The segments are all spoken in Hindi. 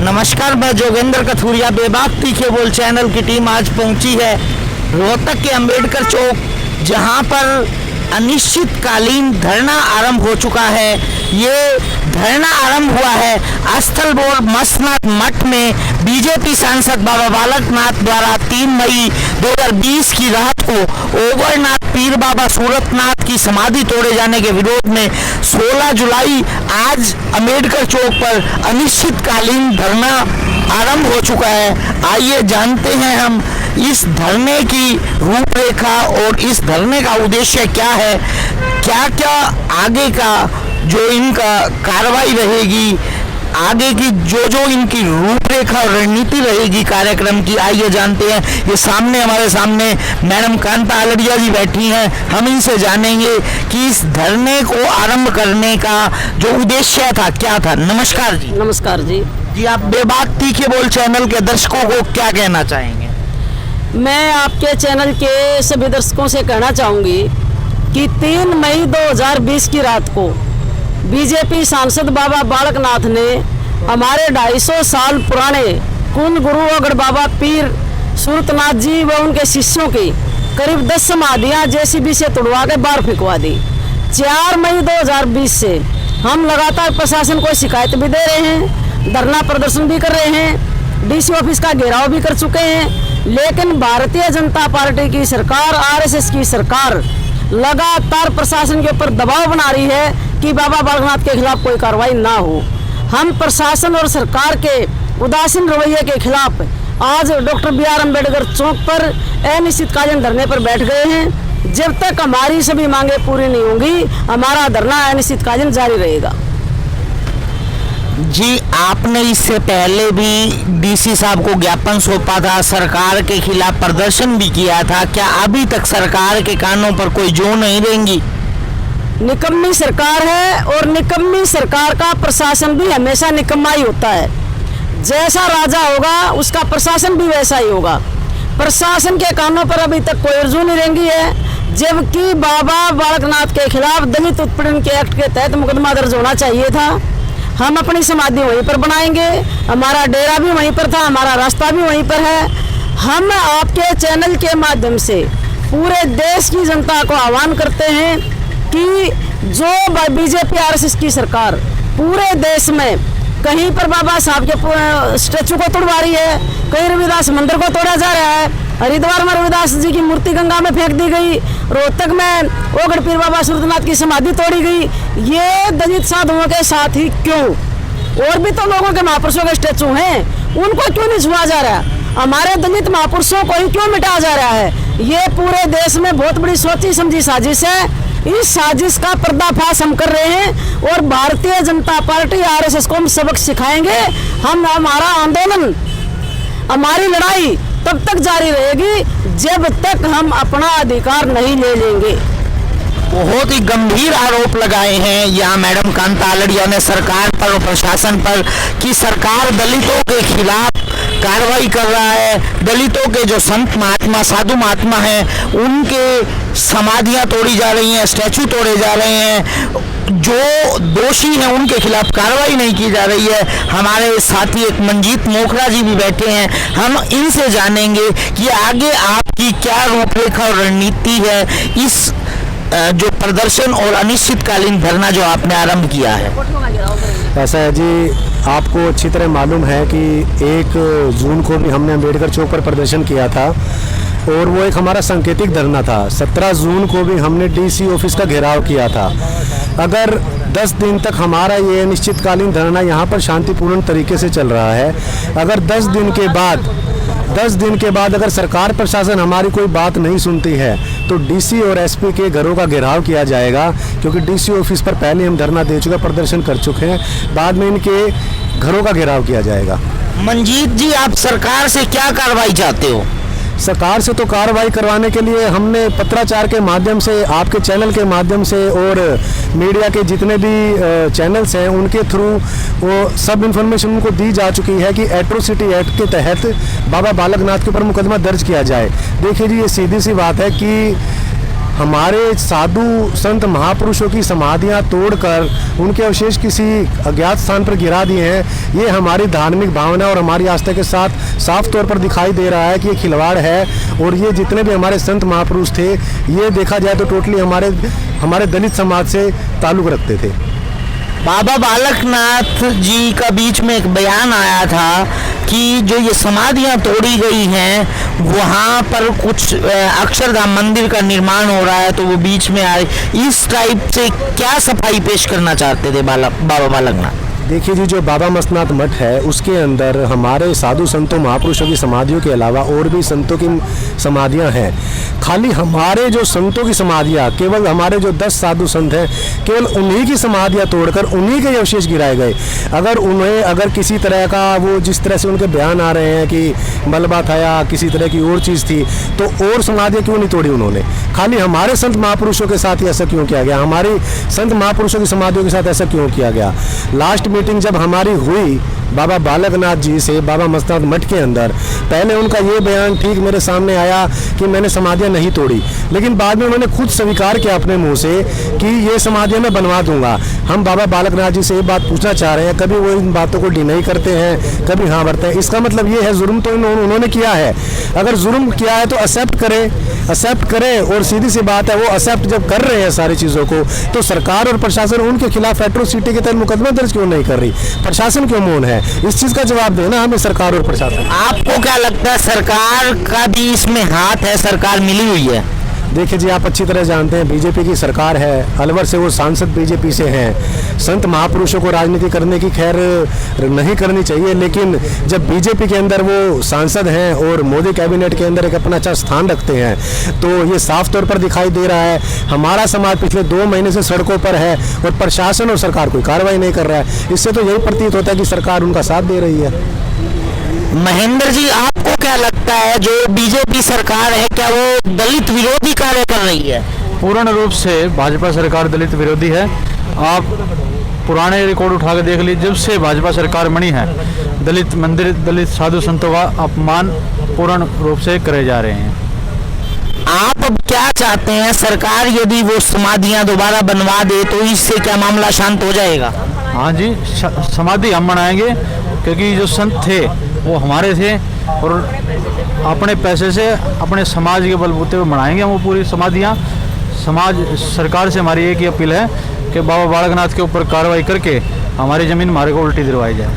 नमस्कार, मैं जोगेंद्र कथुरिया। बेबाक तीखे बोल चैनल की टीम आज पहुंची है रोहतक के अंबेडकर चौक, जहां पर अनिश्चितकालीन धरना आरंभ हो चुका है। ये धरना आरंभ हुआ है स्थल बोर्ड मसनाथ मठ में बीजेपी सांसद बाबा बालकनाथ द्वारा 3 मई 2020 की रात को ओवरनाथ पीर बाबा सूरतनाथ की समाधि तोड़े जाने के विरोध में 16 जुलाई आज अंबेडकर चौक पर अनिश्चितकालीन धरना आरंभ हो चुका है। आइए जानते हैं हम इस धरने की रूपरेखा और इस धरने का उद्देश्य क्या है, क्या क्या आगे का जो इनका कार्रवाई रहेगी, आगे की जो इनकी रूपरेखा और रणनीति रहेगी कार्यक्रम की। आइए जानते हैं। ये हमारे सामने मैडम कांता आलड़िया जी बैठी हैं। हम इनसे जानेंगे कि इस धरने को आरंभ करने का जो उद्देश्य था क्या था। नमस्कार जी। नमस्कार जी। जी, आप बेबाक तीखे बोल चैनल के दर्शकों को क्या कहना चाहेंगे? मैं आपके चैनल के सभी दर्शकों से कहना चाहूँगी कि 3 मई 2020 की रात को बीजेपी सांसद बाबा बालकनाथ ने हमारे 250 साल पुराने कुल गुरु अगड़ बाबा पीर सूरतनाथ जी व उनके शिष्यों की करीब 10 समाधियाँ जेसीबी से तोड़वा के बाहर फेंकवा दी। 4 मई 2020 से हम लगातार प्रशासन को शिकायत भी दे रहे हैं, धरना प्रदर्शन भी कर रहे हैं, डीसी ऑफिस का घेराव भी कर चुके हैं, लेकिन भारतीय जनता पार्टी की सरकार, आरएसएस की सरकार लगातार प्रशासन के ऊपर दबाव बना रही है कि बाबा बालकनाथ के खिलाफ कोई कार्रवाई ना हो। हम प्रशासन और सरकार के उदासीन रवैये के खिलाफ आज डॉक्टर BR अम्बेडकर चौक पर अनिश्चितकालीन धरने पर बैठ गए हैं। जब तक हमारी सभी मांगे पूरी नहीं होंगी, हमारा धरना अनिश्चितकालीन जारी रहेगा। जी, आपने इससे पहले भी डीसी साहब को ज्ञापन सौंपा था, सरकार के खिलाफ प्रदर्शन भी किया था। क्या अभी तक सरकार के कानों पर कोई जो नहीं रहेंगी? निकम्मी सरकार है और निकम्मी सरकार का प्रशासन भी हमेशा निकम्मा ही होता है। जैसा राजा होगा उसका प्रशासन भी वैसा ही होगा। प्रशासन के कानों पर अभी तक कोई अर्जू नहीं रहेंगी है, जबकि बाबा बालकनाथ के खिलाफ दलित उत्पीड़न के एक्ट के तहत मुकदमा दर्ज होना चाहिए था। हम अपनी समाधि वहीं पर बनाएंगे, हमारा डेरा भी वहीं पर था, हमारा रास्ता भी वहीं पर है। हम आपके चैनल के माध्यम से पूरे देश की जनता को आह्वान करते हैं कि जो बीजेपी आरएसएस की सरकार पूरे देश में कहीं पर बाबा साहब के स्टैचू को तोड़वा रही है, कहीं रविदास मंदिर को तोड़ा जा रहा है, हरिद्वार में रविदास जी की मूर्ति गंगा में फेंक दी गई, रोहतक में ओगड़ पीर बाबा सूरतनाथ की समाधि तोड़ी गई, ये दलित साधुओं के साथ ही क्यों? और भी तो लोगों के महापुरुषों के स्टैचू हैं, उनको क्यों नहीं छुआ जा रहा? हमारे दलित महापुरुषों को ही क्यों मिटाया जा रहा है? ये पूरे देश में बहुत बड़ी सोची समझी साजिश है। इस साजिश का पर्दाफाश हम कर रहे हैं और भारतीय जनता पार्टी आरएसएस को हम सबक सिखाएंगे। हमारा आंदोलन, हमारी लड़ाई तब तक जारी रहेगी जब तक हम अपना अधिकार नहीं ले लेंगे। बहुत ही गंभीर आरोप लगाए हैं यहाँ मैडम कांता आलड़िया ने सरकार पर और प्रशासन पर कि सरकार दलितों के खिलाफ कार्रवाई कर रहा है। दलितों के जो संत महात्मा, साधु महात्मा हैं, उनके समाधियाँ तोड़ी जा रही हैं, स्टैचू तोड़े जा रहे हैं, जो दोषी हैं उनके खिलाफ कार्रवाई नहीं की जा रही है। हमारे साथी एक मंजीत मोखरा जी भी बैठे हैं, हम इनसे जानेंगे कि आगे आपकी क्या रूपरेखा और रणनीति है इस जो प्रदर्शन और अनिश्चितकालीन धरना जो आपने आरंभ किया है। ऐसा है जी, आपको अच्छी तरह मालूम है कि 1 जून को भी हमने अम्बेडकर चौक पर प्रदर्शन किया था और वो एक हमारा सांकेतिक धरना था। 17 जून को भी हमने डीसी ऑफिस का घेराव किया था। अगर 10 दिन तक हमारा ये अनिश्चितकालीन धरना यहाँ पर शांतिपूर्ण तरीके से चल रहा है, अगर 10 दिन के बाद अगर सरकार प्रशासन हमारी कोई बात नहीं सुनती है तो डीसी और एसपी के घरों का घेराव किया जाएगा, क्योंकि डीसी ऑफिस पर पहले हम धरना दे चुके, प्रदर्शन कर चुके हैं। बाद में इनके घरों का घेराव किया जाएगा। मंजीत जी, आप सरकार से क्या कार्रवाई चाहते हो? सरकार से तो कार्रवाई करवाने के लिए हमने पत्राचार के माध्यम से, आपके चैनल के माध्यम से और मीडिया के जितने भी चैनल्स हैं उनके थ्रू वो सब इन्फॉर्मेशन उनको दी जा चुकी है कि एट्रोसिटी एक्ट के तहत बाबा बालकनाथ के ऊपर मुकदमा दर्ज किया जाए। देखिए जी, ये सीधी सी बात है कि हमारे साधु संत महापुरुषों की समाधियां तोड़कर उनके अवशेष किसी अज्ञात स्थान पर गिरा दिए हैं, ये हमारी धार्मिक भावना और हमारी आस्था के साथ साफ तौर पर दिखाई दे रहा है कि ये खिलवाड़ है। और ये जितने भी हमारे संत महापुरुष थे, ये देखा जाए तो टोटली हमारे दलित समाज से ताल्लुक़ रखते थे। बाबा बालकनाथ जी का बीच में एक बयान आया था कि जो ये समाधियां तोड़ी गई हैं वहाँ पर कुछ अक्षरधाम मंदिर का निर्माण हो रहा है, तो वो बीच में आए। इस टाइप से क्या सफाई पेश करना चाहते थे बाबा बालकनाथ? देखिए जी, जो बाबा मस्तनाथ मठ है उसके अंदर हमारे साधु संतों महापुरुषों की समाधियों के अलावा और भी संतों की समाधियां हैं। खाली हमारे जो संतों की समाधियां, केवल हमारे जो 10 साधु संत हैं, केवल उन्हीं की समाधियां तोड़कर उन्हीं के अवशेष गिराए गए। अगर किसी तरह का वो जिस तरह से उनके बयान आ रहे हैं कि मलबा था या किसी तरह की और चीज़ थी, तो और समाधियाँ क्यों नहीं तोड़ी उन्होंने? खाली हमारे संत महापुरुषों के साथ ही ऐसा क्यों किया गया? हमारी संत महापुरुषों की समाधियों के साथ ऐसा क्यों किया गया? लास्ट मीटिंग जब हमारी हुई बाबा बालकनाथ जी से बाबा मस्तनाथ मठ के अंदर, पहले उनका ये बयान ठीक मेरे सामने आया कि मैंने समाधियां नहीं तोड़ी, लेकिन बाद में उन्होंने खुद स्वीकार किया अपने मुंह से कि ये समाधियां मैं बनवा दूंगा। हम बाबा बालकनाथ जी से ये बात पूछना चाह रहे हैं, कभी वो इन बातों को डिनाई करते हैं, कभी हाँ भरते हैं। इसका मतलब ये है जुर्म तो उन्होंने किया है। अगर जुर्म किया है तो एक्सेप्ट करें और सीधी सी बात है, वो एक्सेप्ट जब कर रहे हैं सारी चीज़ों को, तो सरकार और प्रशासन उनके खिलाफ एट्रोसिटी के तहत मुकदमा दर्ज क्यों नहीं कर रही? प्रशासन क्यों मौन है? इस चीज़ का जवाब देना हमें सरकार और प्रशासन। आपको क्या लगता है सरकार का भी इसमें हाथ है? सरकार मिली हुई है? देखिए जी, आप अच्छी तरह जानते हैं बीजेपी की सरकार है, अलवर से वो सांसद बीजेपी से हैं। संत महापुरुषों को राजनीति करने की खैर नहीं करनी चाहिए, लेकिन जब बीजेपी के अंदर वो सांसद हैं और मोदी कैबिनेट के अंदर एक अपना अच्छा स्थान रखते हैं, तो ये साफ तौर पर दिखाई दे रहा है। हमारा समाज पिछले 2 महीने से सड़कों पर है और प्रशासन और सरकार कोई कार्रवाई नहीं कर रहा है। इससे तो यही प्रतीत होता है कि सरकार उनका साथ दे रही है। महेंद्र जी, आपको क्या लगता है जो बीजेपी सरकार है, क्या वो दलित विरोधी कार्य कर रही है? पूर्ण रूप से भाजपा सरकार दलित विरोधी है। आप पुराने रिकॉर्ड उठा के देख लीजिए, जब से भाजपा सरकार बनी है दलित मंदिर, दलित साधु संतों का अपमान पूर्ण रूप से करे जा रहे हैं। आप अब क्या चाहते हैं? सरकार यदि वो समाधियां दोबारा बनवा दे तो इससे क्या मामला शांत हो जाएगा? हाँ जी, समाधि हम बनाएंगे, क्योंकि जो संत थे वो हमारे थे और अपने पैसे से अपने समाज के बलबूते पर बनाएंगे हम वो पूरी समाधियाँ। सरकार से हमारी एक ही अपील है कि बाबा बालकनाथ के ऊपर कार्रवाई करके हमारी ज़मीन हमारे को उल्टी दिलवाई जाए।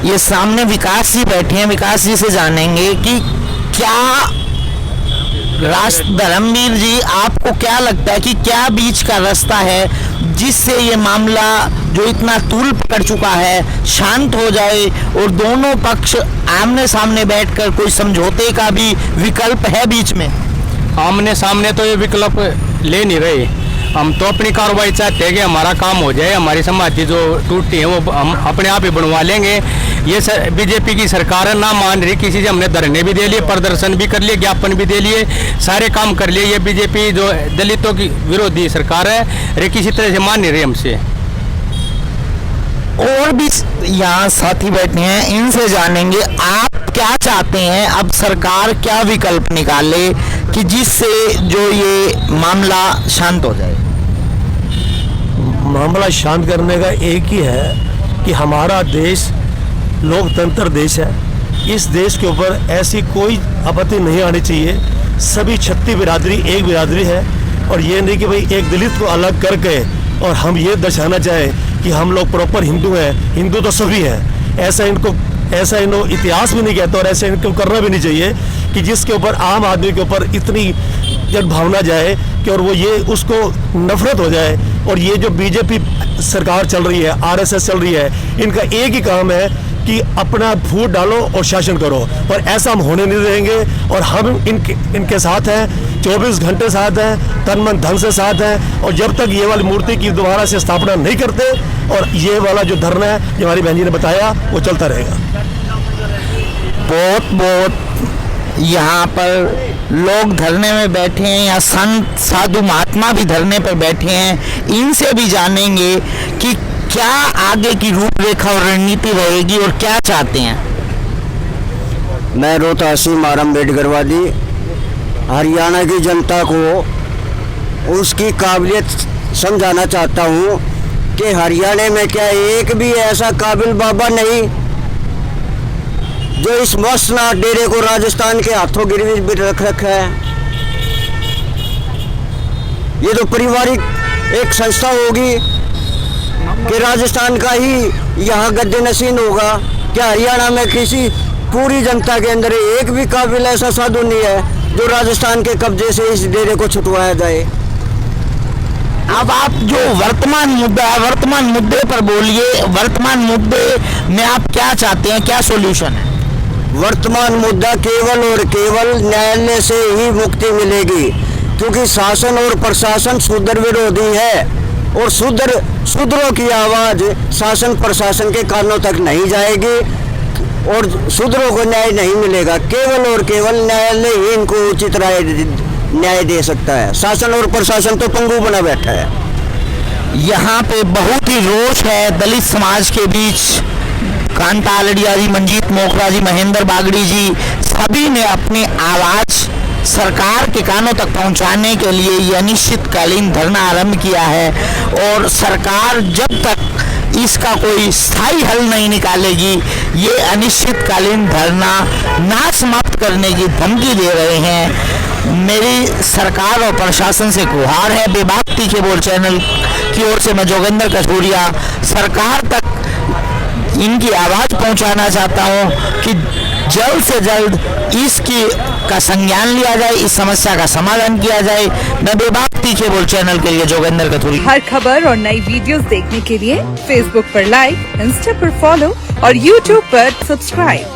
ये सामने विकास जी बैठे हैं, विकास जी से जानेंगे कि क्या धर्मवीर जी, आपको क्या लगता है कि क्या बीच का रास्ता है जिससे ये मामला जो इतना तूल पकड़ चुका है शांत हो जाए और दोनों पक्ष आमने सामने बैठकर कोई समझौते का भी विकल्प है बीच में? आमने सामने तो ये विकल्प ले नहीं रहे। हम तो अपनी कार्रवाई चाहते हैं कि हमारा काम हो जाए, हमारी समाधि जो टूटी है वो हम अपने आप ही बनवा लेंगे। ये बीजेपी की सरकार है, ना मान रही किसी से। हमने धरने भी दे लिए, प्रदर्शन भी कर लिए, ज्ञापन भी दे लिए, सारे काम कर लिए। ये बीजेपी जो दलितों की विरोधी सरकार है, अरे किसी तरह से मान नहीं रही हमसे। और भी यहाँ साथी बैठे हैं, इनसे जानेंगे आप क्या चाहते हैं? अब सरकार क्या विकल्प निकाले कि जिससे जो ये मामला शांत हो जाए? मामला शांत करने का एक ही है कि हमारा देश लोकतंत्र देश है। इस देश के ऊपर ऐसी कोई आपत्ति नहीं आनी चाहिए। सभी 36 बिरादरी एक बिरादरी है, और ये नहीं कि भाई एक दलित को अलग करके और हम ये दर्शाना चाहें कि हम लोग प्रॉपर हिंदू हैं। हिंदू तो सभी हैं, ऐसा इनको इतिहास भी नहीं कहता, और ऐसा इनको करना भी नहीं चाहिए कि जिसके ऊपर आम आदमी के ऊपर इतनी जब भावना जाए कि और वो ये उसको नफरत हो जाए। और ये जो बीजेपी सरकार चल रही है, आरएसएस चल रही है, इनका एक ही काम है कि अपना फूट डालो और शासन करो, और ऐसा हम होने नहीं देंगे। और हम इनके साथ हैं, 24 घंटे साथ हैं, तन मन धन से साथ हैं। और जब तक ये वाली मूर्ति की दोबारा से स्थापना नहीं करते, और ये वाला जो धरना है जो हमारी बहन जी ने बताया, वो चलता रहेगा। बहुत यहाँ पर लोग धरने में बैठे हैं या संत साधु महात्मा भी धरने पर बैठे हैं। इनसे भी जानेंगे कि क्या आगे की रूपरेखा और रणनीति रहेगी और क्या चाहते हैं। मैं रोहतासी मारम बेटगरवादी हरियाणा की जनता को उसकी काबिलियत समझाना चाहता हूँ कि हरियाणा में क्या एक भी ऐसा काबिल बाबा नहीं जो इस मौसनाथ डेरे को राजस्थान के हाथों गिरवी भी रख रखा है। ये तो पारिवारिक एक संस्था होगी कि राजस्थान का ही यहाँ गद्दे नशीन होगा। क्या हरियाणा में किसी पूरी जनता के अंदर एक भी काबिल ऐसा साधु नहीं है जो राजस्थान के कब्जे से इस डेरे को छुटवाया जाए। अब आप जो वर्तमान मुद्दा है, वर्तमान मुद्दे पर बोलिए। वर्तमान मुद्दे में आप क्या चाहते हैं, क्या सॉल्यूशन है? वर्तमान मुद्दा केवल और केवल न्यायालय से ही मुक्ति मिलेगी, क्योंकि शासन और प्रशासन शूद्र विरोधी है और शूद्रों की आवाज शासन प्रशासन के कानों तक नहीं जाएगी और शूद्रों को न्याय नहीं मिलेगा। केवल और केवल न्यायालय ही इनको उचित न्याय दे सकता है। शासन और प्रशासन तो पंगु बना बैठा है। यहाँ पे बहुत ही रोष है दलित समाज के बीच। कांता आलड़िया जी, मंजीत मोखरा जी, महेंद्र बागड़ी जी, सभी ने अपनी आवाज सरकार के कानों तक पहुंचाने के लिए यह अनिश्चितकालीन धरना आरंभ किया है और सरकार जब तक इसका कोई स्थायी हल नहीं निकालेगी ये अनिश्चितकालीन धरना ना समाप्त करने की धमकी दे रहे हैं। मेरी सरकार और प्रशासन से गुहार है, बेबाक तीखे बोल चैनल की ओर से मैं जोगेंद्र कठुरिया सरकार तक इनकी आवाज़ पहुंचाना चाहता हूं कि जल्द से जल्द इसकी का संज्ञान लिया जाए, इस समस्या का समाधान किया जाए। मैं बेबाक तीखे बोल चैनल के लिए जोगेंद्र कठुरिया। हर खबर और नई वीडियोस देखने के लिए फेसबुक पर लाइक, इंस्टा पर फॉलो और यूट्यूब पर सब्सक्राइब।